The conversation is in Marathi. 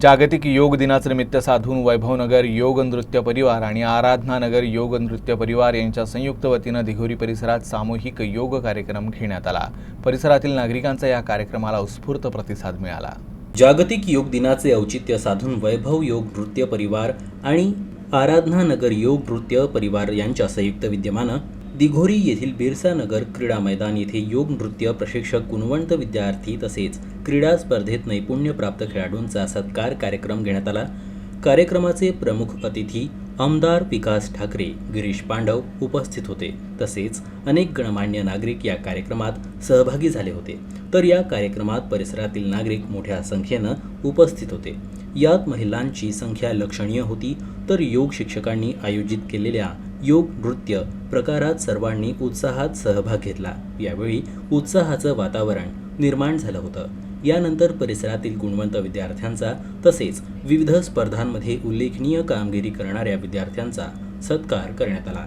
जागतिक योग दिनानिमित्त साधून वैभवनगर योग नृत्य परिवार आणि आराधनानगर योग नृत्य परिवार यांच्या संयुक्त वतीनं दिघोरी परिसरात सामूहिक योग कार्यक्रम घेण्यात आला। परिसरातील नागरिकांचा या कार्यक्रमाला उत्स्फूर्त प्रतिसाद मिळाला। जागतिक योग दिनाचे औचित्य साधून वैभव योग नृत्य परिवार आणि आराधनानगर योग नृत्य परिवार यांच्या संयुक्त विद्यमानं दिघोरी येथील बिरसा नगर क्रीडा मैदान येथे योग नृत्य प्रशिक्षक गुणवंत विद्यार्थी तसेच क्रीडा स्पर्धेत नैपुण्य प्राप्त खेळाडूंचा सत्कार कार्यक्रम घेण्यात आला। कार्यक्रमाचे प्रमुख अतिथी आमदार विकास ठाकरे, गिरीश पांडव उपस्थित होते। तसेच अनेक गणमान्य नागरिक या कार्यक्रमात सहभागी झाले होते। तर या कार्यक्रमात परिसरातील नागरिक मोठ्या संख्येनं उपस्थित होते। यात महिलांची संख्या लक्षणीय होती। तर योग शिक्षकांनी आयोजित केलेल्या योग नृत्य प्रकारात सर्वांनी उत्साहात सहभाग घेतला। यावेळी उत्साहाचं वातावरण निर्माण झालं होतं। यानंतर परिसरातील गुणवंत विद्यार्थ्यांचा तसेच विविध स्पर्धांमध्ये उल्लेखनीय कामगिरी करणाऱ्या विद्यार्थ्यांचा सत्कार करण्यात आला।